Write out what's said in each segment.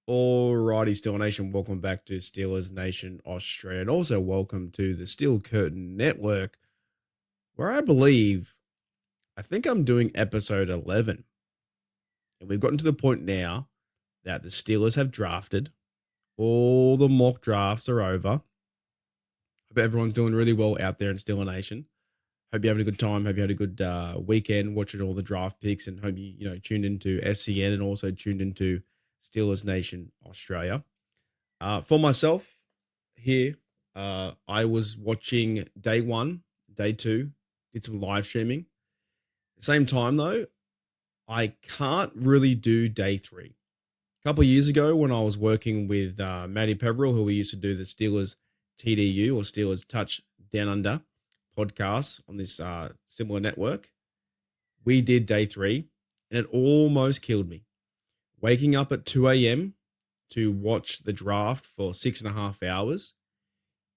Alrighty, Steel Nation, welcome back to Steelers Nation Australia, and also welcome to the Steel Curtain Network, where I think I'm doing episode 11, and we've gotten to the point now that the Steelers have drafted. All the mock drafts are over. Hope everyone's doing really well out there in Steel Nation. Hope you having a good time. Hope you had a good weekend watching all the draft picks, and hope you tuned into SCN and also tuned into Steelers Nation Australia. For myself here, I was watching day one, day two, did some live streaming. At the same time, though, I can't really do day three. A couple of years ago, when I was working with Matty Peverill, who we used to do the Steelers TDU or Steelers Touch Down Under podcast on this similar network, we did day three, and it almost killed me. Waking up at 2 a.m. to watch the draft for 6.5 hours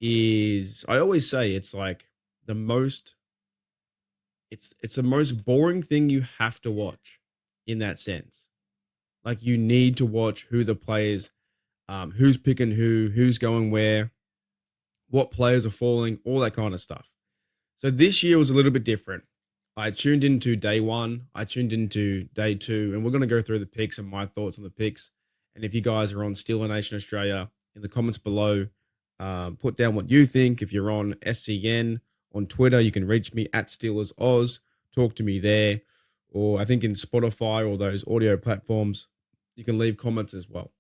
is, I always say, it's like the most it's the most boring thing you have to watch in that sense. Like, you need to watch who the players, who's picking who's going where, what players are falling, all that kind of stuff. So this year was a little bit different. I tuned into day one, I tuned into day two, and we're going to go through the picks and my thoughts on the picks. And if you guys are on Steeler Nation Australia, in the comments below, put down what you think. If you're on SCN on Twitter, you can reach me at Steelers Oz. Talk to me there, or I think in Spotify or those audio platforms, you can leave comments as well.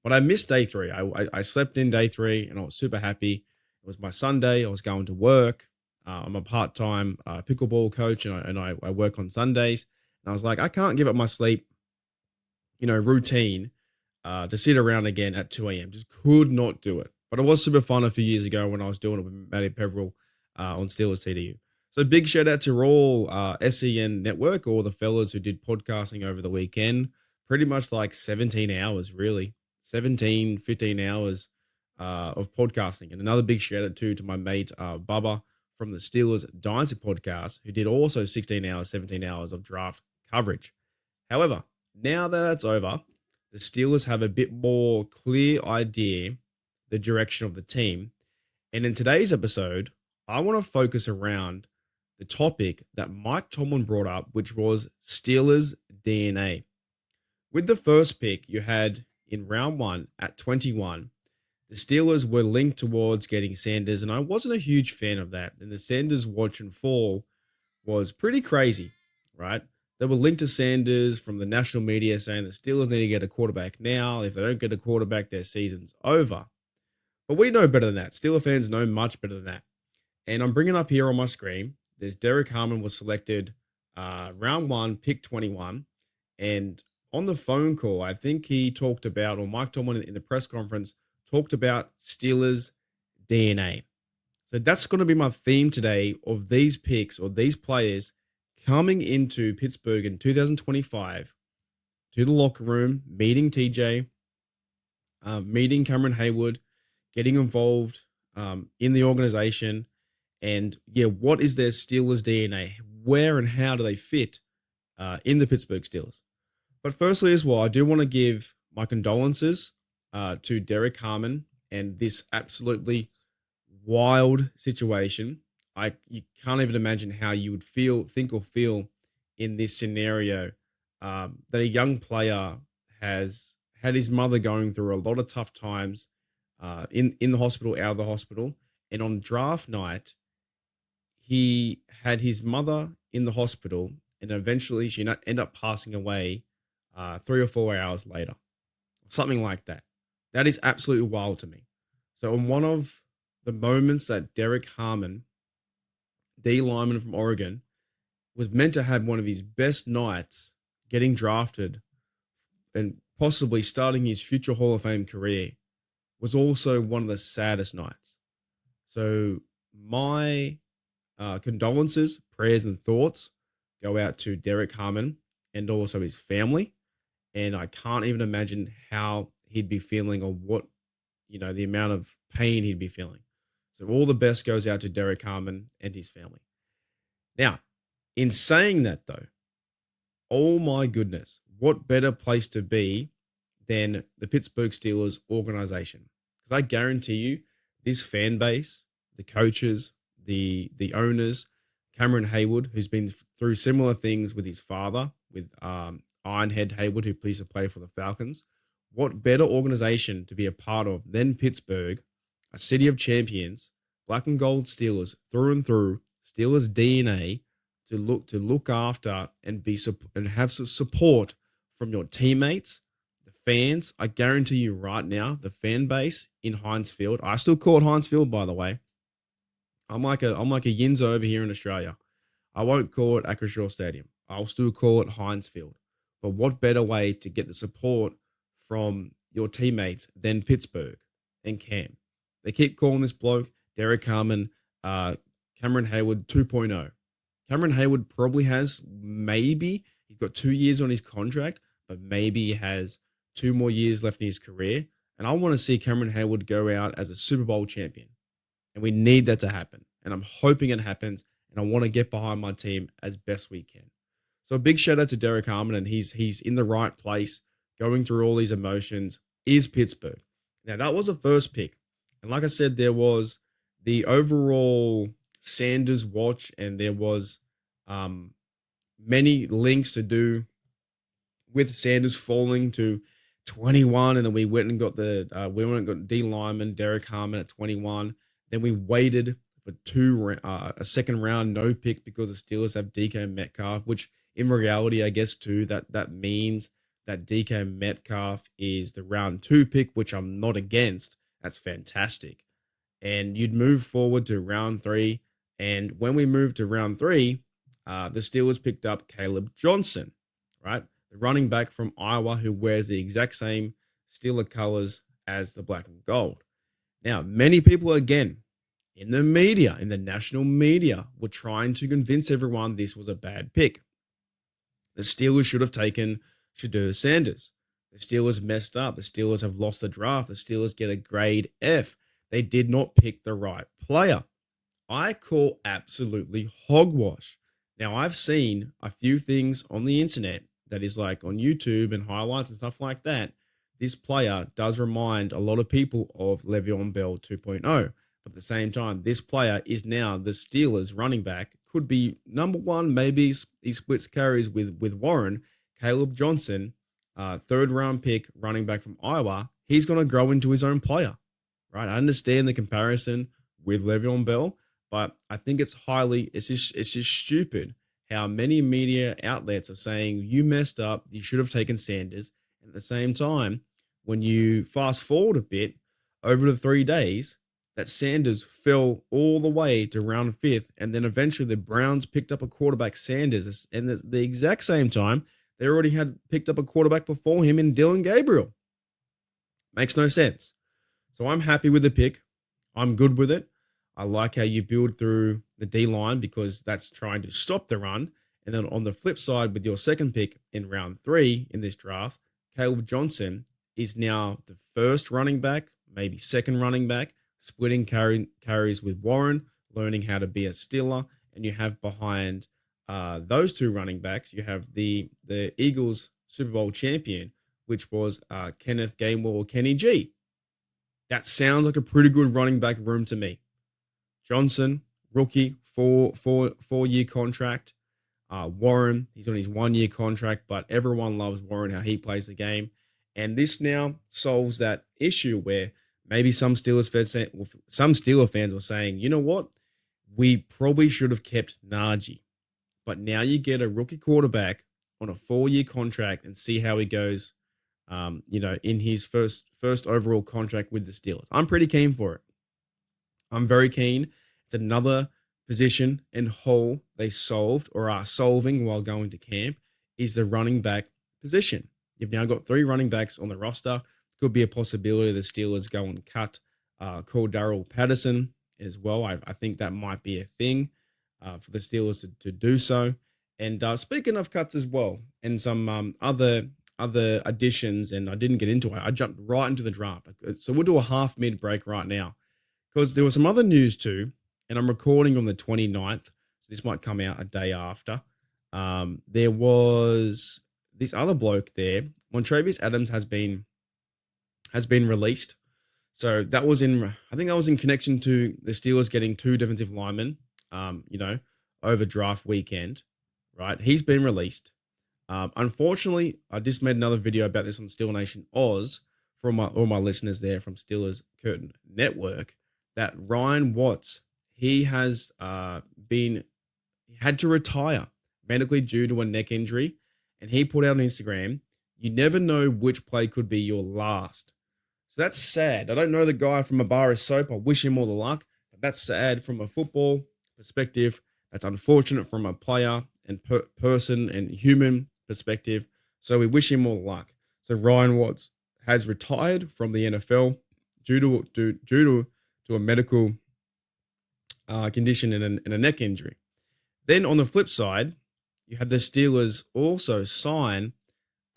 But I missed day three. I slept in day three, and I was super happy. It was my Sunday. I was going to work. I'm a part-time pickleball coach, and I work on Sundays. And I was like, I can't give up my sleep, routine to sit around again at 2 a.m. Just could not do it. But it was super fun a few years ago when I was doing it with Matty Peverill on Steelers TDU. So big shout out to all SEN Network, all the fellas who did podcasting over the weekend. Pretty much like 17 hours, really. 17, 15 hours of podcasting. And another big shout out to my mate Bubba from the Steelers Dynasty podcast, who did also 16 hours, 17 hours of draft coverage. However, now that that's over, the Steelers have a bit more clear idea the direction of the team. And in today's episode, I want to focus around the topic that Mike Tomlin brought up, which was Steelers DNA. With the first pick you had in round one at 21, the Steelers were linked towards getting Sanders, and I wasn't a huge fan of that. And the Sanders watch and fall was pretty crazy, right? They were linked to Sanders from the national media saying the Steelers need to get a quarterback now. If they don't get a quarterback, their season's over. But we know better than that. Steeler fans know much better than that. And I'm bringing up here on my screen, there's Derek Harmon was selected round one, pick 21. And on the phone call, I think he talked about, or Mike Tomlin in the press conference talked about Steelers DNA. So that's going to be my theme today of these picks or these players coming into Pittsburgh in 2025 to the locker room, meeting TJ, meeting Cameron Hayward, getting involved in the organization. And yeah, what is their Steelers DNA? Where and how do they fit in the Pittsburgh Steelers? But firstly, as well, I do want to give my condolences to Derek Harmon and this absolutely wild situation. You can't even imagine how you would think or feel in this scenario, that a young player has had his mother going through a lot of tough times in the hospital, out of the hospital, and on draft night, he had his mother in the hospital, and eventually she ended up passing away 3 or 4 hours later, something like that. That is absolutely wild to me. So, in one of the moments that Derek Harmon, D lineman from Oregon, was meant to have one of his best nights getting drafted and possibly starting his future Hall of Fame career, was also one of the saddest nights. So, my condolences, prayers, and thoughts go out to Derek Harmon and also his family. And I can't even imagine how he'd be feeling or what, the amount of pain he'd be feeling. So all the best goes out to Derek Harmon and his family. Now, in saying that though, oh my goodness, what better place to be than the Pittsburgh Steelers organization. Because I guarantee you, this fan base, the coaches, the owners, Cameron Hayward, who's been through similar things with his father, with Ironhead Hayward, who used to play for the Falcons. What better organization to be a part of than Pittsburgh, a city of champions, black and gold Steelers through and through, Steelers DNA to look after and and have some support from your teammates, the fans. I guarantee you right now, the fan base in Heinz Field. I still call it Heinz Field, by the way. I'm like a Yinzer over here in Australia. I won't call it Acrisure Stadium. I'll still call it Heinz Field. But what better way to get the support from your teammates than Pittsburgh and Cam? They keep calling this bloke Derek Harmon, Cameron Hayward 2.0. Cameron Hayward probably has he's got 2 years on his contract, but maybe he has 2 more years left in his career. And I want to see Cameron Hayward go out as a Super Bowl champion. And we need that to happen. And I'm hoping it happens. And I want to get behind my team as best we can. So a big shout out to Derek Harmon, and he's in the right place, going through all these emotions, is Pittsburgh. Now, that was the first pick. And like I said, there was the overall Sanders watch, and there was many links to do with Sanders falling to 21, and then we went and got D lineman Derek Harmon at 21. Then we waited for a second round no pick because the Steelers have DK Metcalf, which in reality, I guess too, that means that DK Metcalf is the round 2 pick, which I'm not against. That's fantastic. And you'd move forward to round 3. And when we moved to round 3, the Steelers picked up Caleb Johnson, right? The running back from Iowa who wears the exact same Steeler colors as the black and gold. Now, many people, again, in the media, in the national media, were trying to convince everyone this was a bad pick. The Steelers should have taken Shedeur Sanders. The Steelers messed up. The Steelers have lost the draft. The Steelers get a grade F. They did not pick the right player. I call absolutely hogwash. Now, I've seen a few things on the internet that is like on YouTube and highlights and stuff like that. This player does remind a lot of people of Le'Veon Bell 2.0. But at the same time, this player is now the Steelers running back. Could be number 1, maybe he splits carries with Warren. Caleb Johnson, 3rd round pick, running back from Iowa. He's going to grow into his own player, right? I understand the comparison with Le'Veon Bell, but I think it's just stupid how many media outlets are saying you messed up, you should have taken Sanders. And at the same time, when you fast forward a bit over the 3 days, that Sanders fell all the way to round 5th, and then eventually the Browns picked up a quarterback, Sanders, and at the exact same time, they already had picked up a quarterback before him in Dylan Gabriel. Makes no sense. So I'm happy with the pick. I'm good with it. I like how you build through the D-line because that's trying to stop the run. And then on the flip side, with your second pick in round 3 in this draft, Caleb Johnson is now the first running back, maybe second running back, splitting carries with Warren, learning how to be a Steeler. And you have behind those 2 running backs, you have the Eagles Super Bowl champion, which was Kenneth Gainwell, Kenny G. That sounds like a pretty good running back room to me. Johnson, rookie, four-year contract. Warren, he's on his 1-year contract, but everyone loves Warren, how he plays the game. And this now solves that issue where maybe some Steeler fans were saying, you know what? We probably should have kept Najee. But now you get a rookie quarterback on a 4-year contract and see how he goes, in his first overall contract with the Steelers. I'm pretty keen for it. I'm very keen. It's another position and hole they solved or are solving while going to camp is the running back position. You've now got 3 running backs on the roster. Could be a possibility the Steelers go and cut Cordarrelle Patterson as well. I think that might be a thing for the Steelers to do so. And speaking of cuts as well, and some other additions, and I didn't get into it. I jumped right into the draft. So we'll do a half mid break right now because there was some other news too, and I'm recording on the 29th. So this might come out a day after. There was this other bloke there. Montravius Adams has been has been released. So that was I think that was in connection to the Steelers getting two defensive linemen, you know, over draft weekend, right? He's been released. Unfortunately, I just made another video about this on Steel Nation Oz for all my listeners there from Steelers Curtain Network. That Ryan Watts, he has been had to retire medically due to a neck injury, and he put out on Instagram, "You never know which play could be your last." So that's sad. I don't know the guy from a bar of soap. I wish him all the luck, but that's sad from a football perspective. That's unfortunate from a player and person and human perspective. So we wish him all the luck. So Ryan Watts has retired from the NFL due to a medical condition and a neck injury. Then on the flip side, you had the Steelers also sign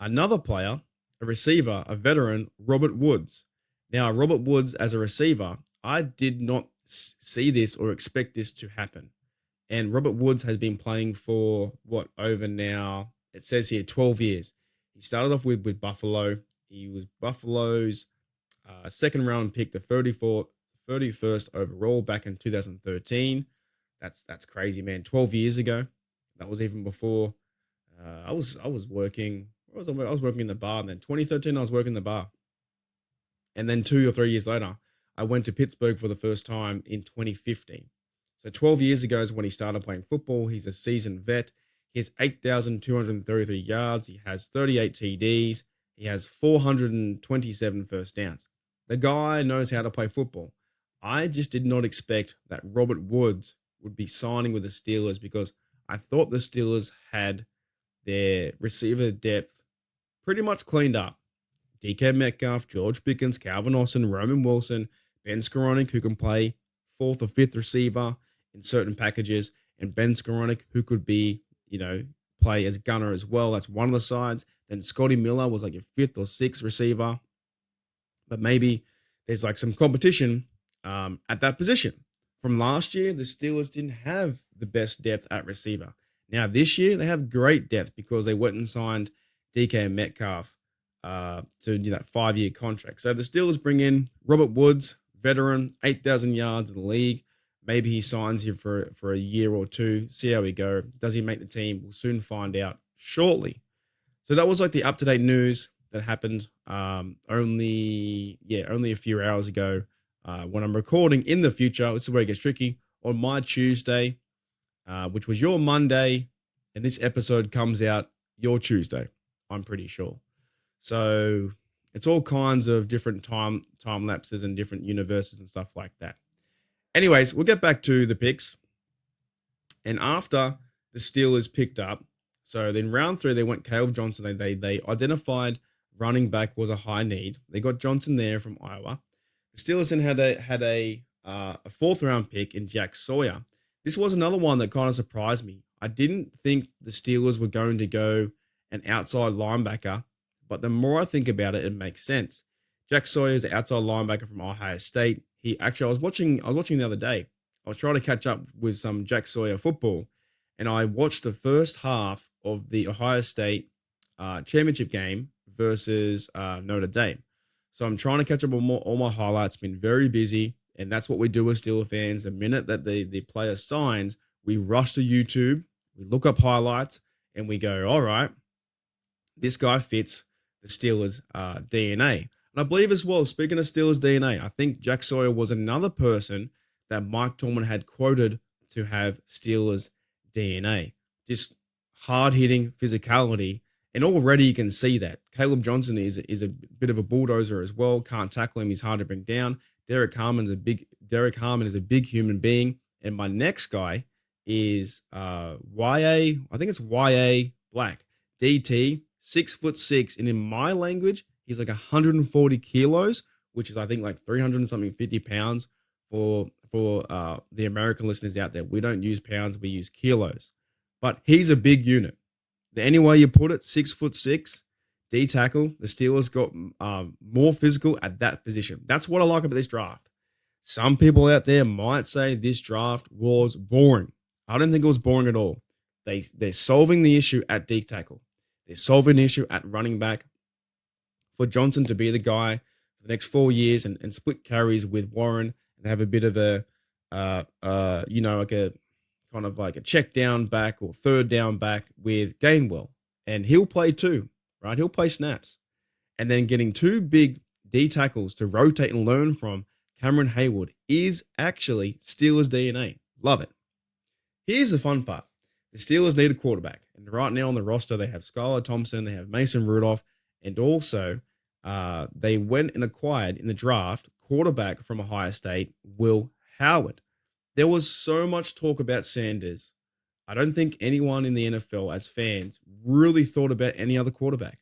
another player, a receiver, a veteran, Robert Woods. Now, Robert Woods as a receiver, I did not see this or expect this to happen. And Robert Woods has been playing for what, over now, it says here 12 years. He started off with Buffalo. He was Buffalo's second round pick, the 31st overall back in 2013. That's crazy, man. 12 years ago. That was even before I was working. I was working in the bar. And then 2013, I was working in the bar. And then 2 or 3 years later, I went to Pittsburgh for the first time in 2015. So 12 years ago is when he started playing football. He's a seasoned vet. He has 8,233 yards. He has 38 TDs. He has 427 first downs. The guy knows how to play football. I just did not expect that Robert Woods would be signing with the Steelers because I thought the Steelers had their receiver depth pretty much cleaned up. DK Metcalf, George Pickens, Calvin Austin, Roman Wilson, Ben Skowronek, who can play fourth or fifth receiver in certain packages, and Ben Skowronek, who could be, play as gunner as well. That's one of the sides. Then Scotty Miller was like a fifth or sixth receiver. But maybe there's like some competition at that position. From last year, the Steelers didn't have the best depth at receiver. Now this year, they have great depth because they went and signed DK Metcalf to that 5-year contract. So the Steelers bring in Robert Woods, veteran, 8,000 yards in the league. Maybe he signs here for a year or two, see how we go. Does he make the team? We'll soon find out shortly. So that was like the up-to-date news that happened only a few hours ago when I'm recording in the future. This is where it gets tricky. On my Tuesday, which was your Monday, and this episode comes out your Tuesday, I'm pretty sure. So it's all kinds of different time lapses and different universes and stuff like that. Anyways, we'll get back to the picks. And after the Steelers picked up, so then round 3, they went Caleb Johnson. They identified running back was a high need. They got Johnson there from Iowa. The Steelers then had a 4th round pick in Jack Sawyer. This was another one that kind of surprised me. I didn't think the Steelers were going to go an outside linebacker, but the more I think about it, it makes sense. Jack Sawyer is an outside linebacker from Ohio State. I was watching the other day. I was trying to catch up with some Jack Sawyer football, and I watched the first half of the Ohio State championship game versus Notre Dame. So I'm trying to catch up on all my highlights. Been very busy, and that's what we do as Steelers fans. The minute that the player signs, we rush to YouTube, we look up highlights, and we go, all right, this guy fits the Steelers DNA. And I believe as well, speaking of Steelers DNA, I think Jack Sawyer was another person that Mike Tomlin had quoted to have Steelers DNA. Just hard-hitting physicality. And already you can see that. Caleb Johnson is a bit of a bulldozer as well. Can't tackle him. He's hard to bring down. Derek Harmon is a big human being. And my next guy is YA. I think it's YA Black. DT, 6'6", and in my language, he's like 140 kilos, which is I think like 50 pounds for the American listeners out there. We don't use pounds, we use kilos. But he's a big unit. Any way you put it, 6'6", D tackle. The Steelers got more physical at that position. That's what I like about this draft. Some people out there might say this draft was boring. I don't think it was boring at all. They're solving the issue at D tackle. They're solving the issue at running back. For Johnson to be the guy for for the next 4 years and split carries with Warren and have a bit of a, like a kind of like a check down back or third down back with Gainwell. And he'll play too, right? He'll play snaps. And then getting two big D tackles to rotate and learn from Cameron Haywood is actually Steelers DNA. Love it. Here's the fun part. The Steelers need a quarterback. And right now on the roster, they have Skylar Thompson, they have Mason Rudolph, and also they went and acquired in the draft quarterback from Ohio State, Will Howard. There was so much talk about Sanders. I don't think anyone in the NFL as fans really thought about any other quarterback.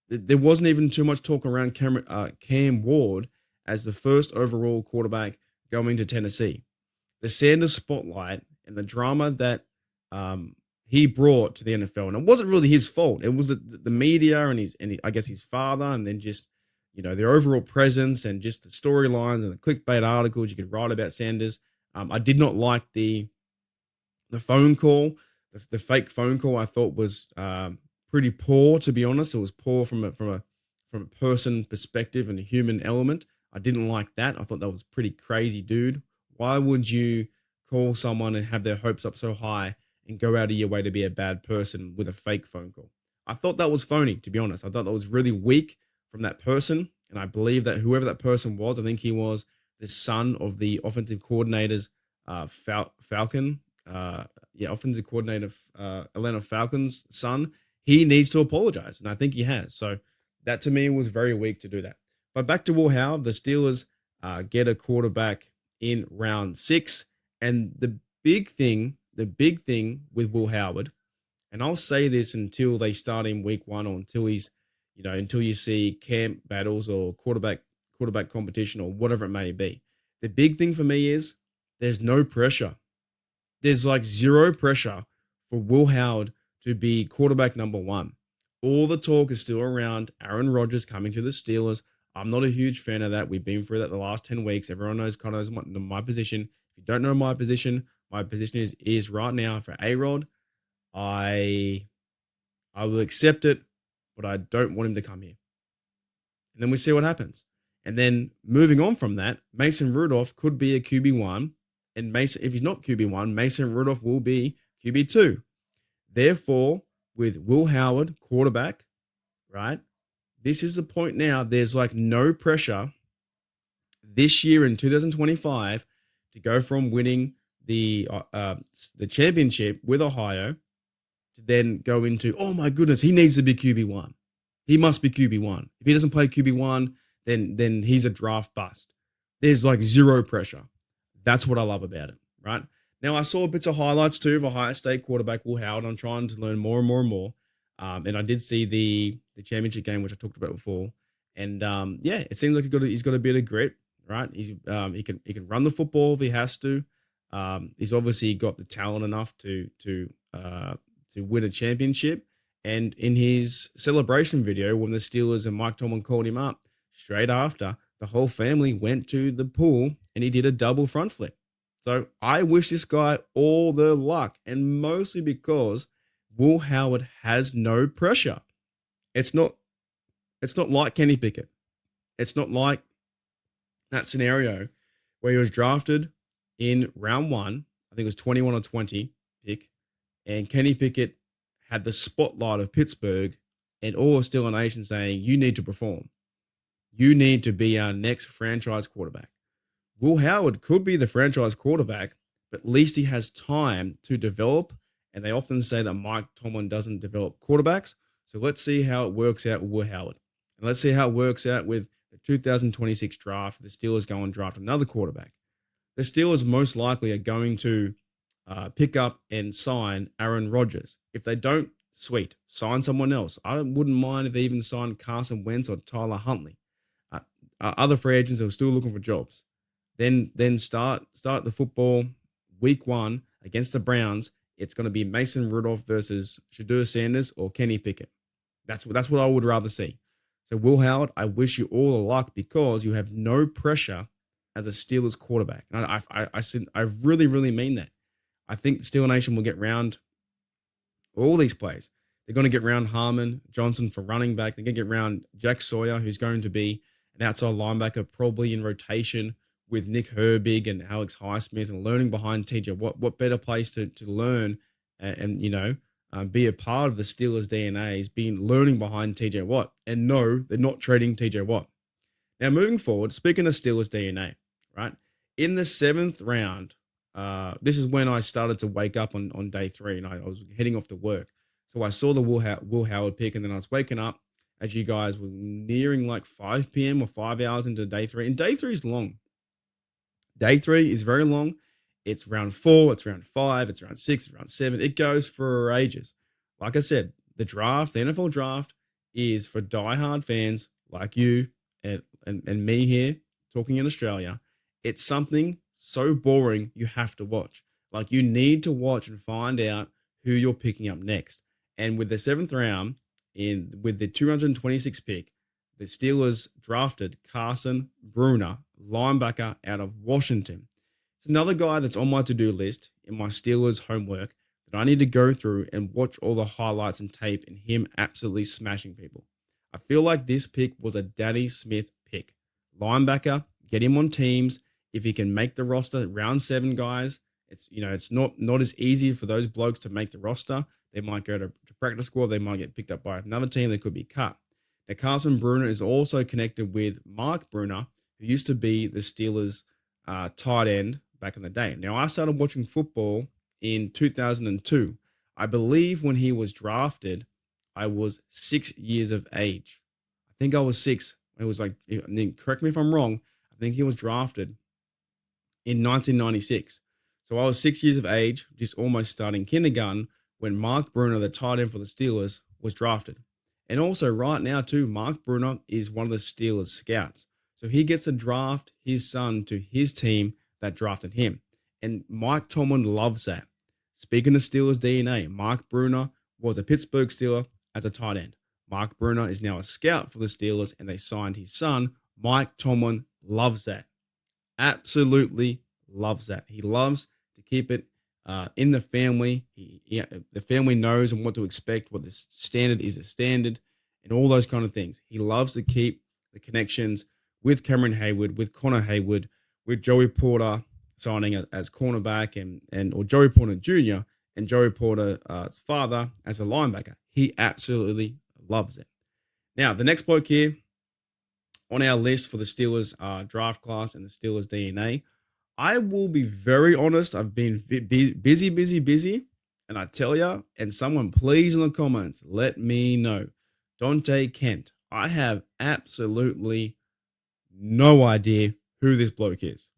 There wasn't even too much talk around Cam Ward as the first overall quarterback going to Tennessee. The Sanders spotlight and the drama that he brought to the NFL, and it wasn't really his fault. It was the media and I guess his father, and then just their overall presence and just the storylines and the clickbait articles you could write about Sanders. I did not like the phone call, the fake phone call. I thought was pretty poor, to be honest. It was poor from a person perspective and a human element. I didn't like that. I thought that was pretty crazy, dude. Why would you call someone and have their hopes up so high and go out of your way to be a bad person with a fake phone call? I thought that was phony, to be honest. I thought that was really weak from that person. And I believe that whoever that person was, I think he was the son of the offensive coordinator's Falcon. Offensive coordinator Atlanta Falcons' son. He needs to apologize, and I think he has. So that to me was very weak to do that. But back to Will Howard, the Steelers get a quarterback in round 6, and the big thing with Will Howard, and I'll say this until they start in week 1 or until until you see camp battles or quarterback competition or whatever it may be. The big thing for me is there's no pressure. There's like zero pressure for Will Howard to be quarterback number 1. All the talk is still around Aaron Rodgers coming to the Steelers. I'm not a huge fan of that. We've been through that the last 10 weeks. Everyone knows kind of my position. If you don't know my position is right now for A-Rod. I will accept it, but I don't want him to come here. And then we see what happens. And then moving on from that, Mason Rudolph could be a QB1. And if he's not QB1, Mason Rudolph will be QB2. Therefore, with Will Howard, quarterback, right? This is the point now. There's like no pressure this year in 2025 to go from winning the championship with Ohio to then go into, oh my goodness, he needs to be QB1. He must be QB1. If he doesn't play QB1, then he's a draft bust. There's like zero pressure. That's what I love about it, right? Now, I saw bits of highlights too of Ohio State quarterback Will Howard. I'm trying to learn more and more and more. And I did see the championship game, which I talked about before. And it seems like he's got a bit of grit, right? He can run the football if he has to. He's obviously got the talent enough to win a championship. And in his celebration video, when the Steelers and Mike Tomlin called him up, straight after, the whole family went to the pool and he did a double front flip. So I wish this guy all the luck, and mostly because Will Howard has no pressure. It's not like Kenny Pickett. It's not like that scenario where he was drafted in round 1. I think it was 21 or 20 pick, and Kenny Pickett had the spotlight of Pittsburgh and all of Steeler Nation saying, you need to perform. You need to be our next franchise quarterback. Will Howard could be the franchise quarterback, but at least he has time to develop. And they often say that Mike Tomlin doesn't develop quarterbacks. So let's see how it works out with Will Howard. And let's see how it works out with the 2026 draft. The Steelers go and draft another quarterback. The Steelers most likely are going to pick up and sign Aaron Rodgers. If they don't, sweet, sign someone else. I wouldn't mind if they even signed Carson Wentz or Tyler Huntley. Other free agents are still looking for jobs. Then start the football week 1 against the Browns. It's going to be Mason Rudolph versus Shedeur Sanders or Kenny Pickett. That's what I would rather see. So Will Howard, I wish you all the luck because you have no pressure as a Steelers quarterback. And I really, really mean that. I think the Steeler Nation will get round all these plays. They're going to get round Harmon Johnson for running back. They're going to get round Jack Sawyer, who's going to be an outside linebacker, probably in rotation with Nick Herbig and Alex Highsmith, and learning behind TJ. What better place to learn and be a part of the Steelers' DNA is being learning behind TJ Watt. And no, they're not trading TJ Watt. Now, moving forward, speaking of Steelers' DNA, right? In the seventh round, this is when I started to wake up on day three, and I was heading off to work. So I saw the Will Howard pick, and then I was waking up as you guys were nearing like 5 p.m. or 5 hours into day three. And day three is long. Day three is very long. It's round 4, it's round 5, it's round 6, it's round 7. It goes for ages. Like I said, the NFL draft is for diehard fans like you and me here talking in Australia. It's something so boring you have to watch. Like, you need to watch and find out who you're picking up next. And with the seventh round, with the 226 pick, the Steelers drafted Carson Bruner, linebacker out of Washington. It's another guy that's on my to-do list in my Steelers homework that I need to go through and watch all the highlights and tape and him absolutely smashing people. I feel like this pick was a Danny Smith pick. Linebacker, get him on teams. If he can make the roster, round 7 guys, it's not as easy for those blokes to make the roster. They might go to practice squad. They might get picked up by another team. They could be cut. Now, Carson Bruner is also connected with Mark Bruner, who used to be the Steelers' tight end back in the day. Now, I started watching football in 2002. I believe when he was drafted, I was 6 years of age. I think I was 6. It was like, correct me if I'm wrong, I think he was drafted in 1996. So I was 6 years of age, just almost starting kindergarten, when Mark Bruner, the tight end for the Steelers, was drafted. And also right now too, Mark Bruner is one of the Steelers scouts. So he gets to draft his son to his team that drafted him. And Mike Tomlin loves that. Speaking of Steelers DNA, Mark Bruner was a Pittsburgh Steeler as a tight end. Mark Bruner is now a scout for the Steelers, and they signed his son. Mike Tomlin loves that. Absolutely loves that. He loves to keep it in the family. The family knows and what to expect, what the standard is a standard, and all those kind of things. He loves to keep the connections with Cameron Hayward, with Connor Hayward, with Joey Porter signing as cornerback, or Joey Porter Jr. and Joey Porter's father as a linebacker. He absolutely loves it. Now, the next bloke here on our list for the Steelers draft class and the Steelers DNA, I will be very honest. I've been busy. And I tell you, and someone please in the comments, let me know. Dante Kent. I have absolutely no idea who this bloke is.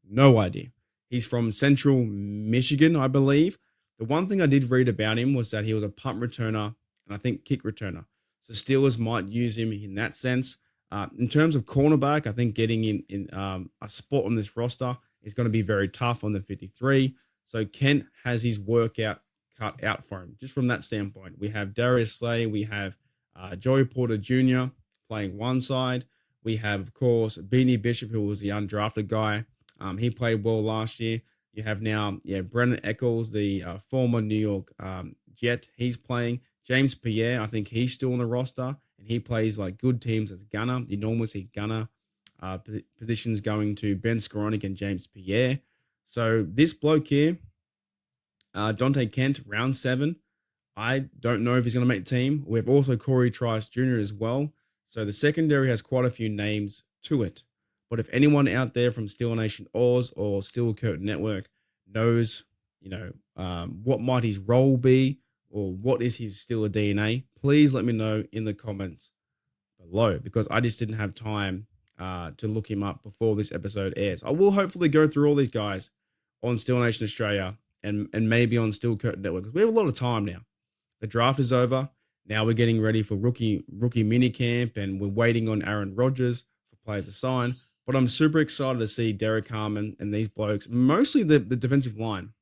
No idea. He's from Central Michigan, I believe. The one thing I did read about him was that he was a punt returner and I think kick returner. So Steelers might use him in that sense. In terms of cornerback, I think getting in a spot on this roster is going to be very tough on the 53. So Kent has his workout cut out for him. Just from that standpoint, we have Darius Slay, we have Joey Porter Jr. playing one side. We have, of course, Beanie Bishop, who was the undrafted guy. He played well last year. You have now, Brennan Eccles, the former New York Jet. He's playing. James Pierre, I think he's still on the roster, and he plays like good teams as gunner. You normally see gunner positions going to Ben Skowronek and James Pierre. So this bloke here, Dante Kent, round 7. I don't know if he's going to make the team. We have also Corey Trice Jr. as well. So the secondary has quite a few names to it. But if anyone out there from Steel Nation Oz or Steel Curtain Network knows, what might his role be or what is his Steeler DNA, please let me know in the comments below, because I just didn't have time to look him up before this episode airs. I will hopefully go through all these guys on Steel Nation Australia and maybe on Steel Curtain Network, because we have a lot of time now. The draft is over. Now we're getting ready for rookie mini camp, and we're waiting on Aaron Rodgers for players to sign. But I'm super excited to see Derek Harmon and these blokes, mostly the defensive line.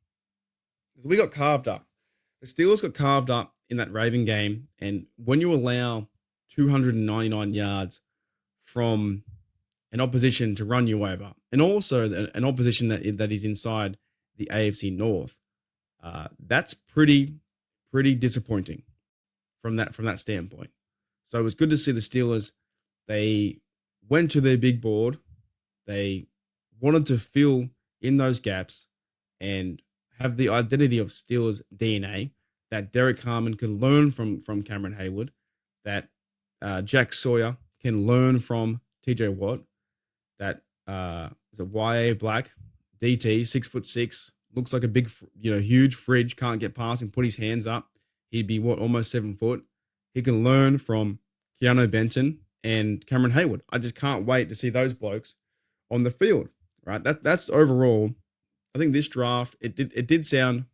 We got carved up. The Steelers got carved up in that Raven game, and when you allow 299 yards from an opposition to run you over, and also an opposition that is inside the AFC North, that's pretty disappointing from that standpoint. So it was good to see the Steelers. They went to their big board. They wanted to fill in those gaps and have the identity of Steelers DNA that Derek Harmon can learn from Cameron Hayward, that Jack Sawyer can learn from TJ Watt, that is a YA Black DT 6'6", looks like a big, huge fridge, can't get past and put his hands up. He'd be almost 7 foot. He can learn from Keanu Benton and Cameron Hayward. I just can't wait to see those blokes on the field. Right, that's overall. I think this draft it did sound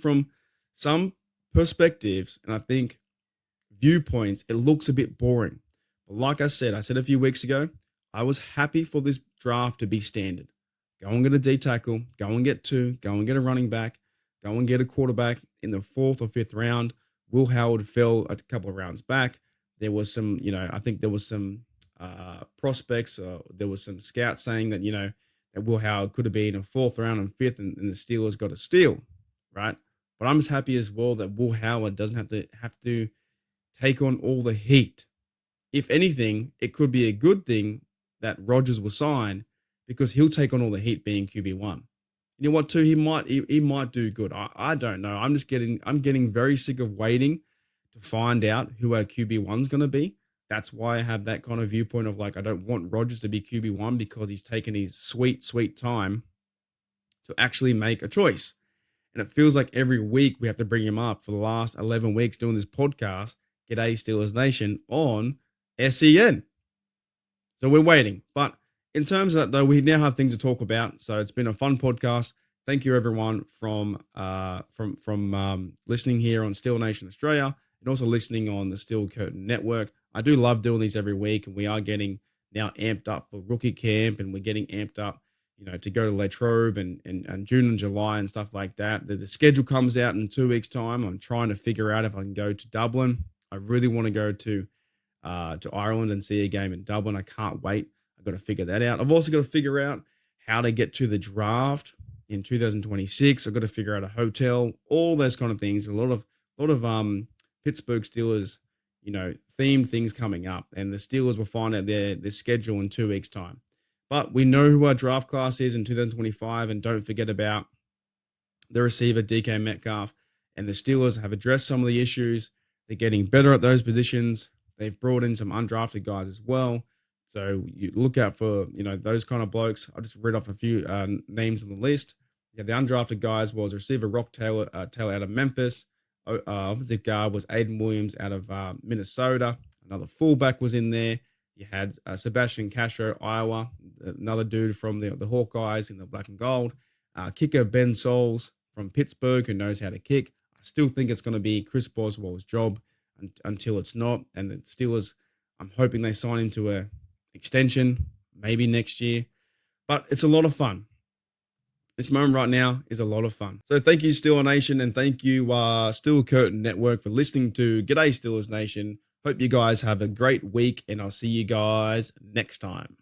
from some perspectives, and I think viewpoints, it looks a bit boring. But like I said a few weeks ago, I was happy for this draft to be standard. Go and get a D tackle, go and get two, go and get a running back, go and get a quarterback in the 4th or 5th round. Will Howard fell a couple of rounds back. There was some, I think there was some prospects. There was some scouts saying that, that Will Howard could have been a 4th round and 5th, and the Steelers got a steal, right? But I'm just happy as well that Will Howard doesn't have to take on all the heat. If anything, it could be a good thing that Rodgers will sign, because he'll take on all the heat being QB1. You know what, too? He might do good. I don't know. I'm getting very sick of waiting to find out who our QB1's going to be. That's why I have that kind of viewpoint of like, I don't want Rodgers to be QB1 because he's taken his sweet, sweet time to actually make a choice. And it feels like every week we have to bring him up for the last 11 weeks doing this podcast, G'day Steelers Nation, on SEN. So we're waiting. But in terms of that, though, we now have things to talk about. So it's been a fun podcast. Thank you, everyone, from listening here on Steel Nation Australia and also listening on the Steel Curtain Network. I do love doing these every week, and we are getting now amped up for rookie camp, and we're getting amped up, to go to Latrobe and June and July and stuff like that. The schedule comes out in 2 weeks' time. I'm trying to figure out if I can go to Dublin. I really want to go to Ireland and see a game in Dublin. I can't wait. I've got to figure that out. I've also got to figure out how to get to the draft in 2026. I've got to figure out a hotel, all those kind of things. A lot of Pittsburgh Steelers, themed things coming up, and the Steelers will find out their schedule in 2 weeks' time. But we know who our draft class is in 2025, and don't forget about the receiver DK Metcalf. And the Steelers have addressed some of the issues. They're getting better at those positions. They've brought in some undrafted guys as well. So you look out for, those kind of blokes. I'll just read off a few names on the list. Yeah, the undrafted guys was receiver Rock Taylor out of Memphis. Offensive guard was Aiden Williams out of Minnesota. Another fullback was in there. You had Sebastian Castro, Iowa, another dude from the Hawkeyes in the black and gold. Kicker Ben Souls from Pittsburgh, who knows how to kick. I still think it's going to be Chris Boswell's job until it's not. And the Steelers, I'm hoping they sign him to a extension, maybe next year. But it's a lot of fun. This moment right now is a lot of fun. So thank you, Steeler Nation, and thank you, Steel Curtain Network, for listening to G'day Steelers Nation. Hope you guys have a great week, and I'll see you guys next time.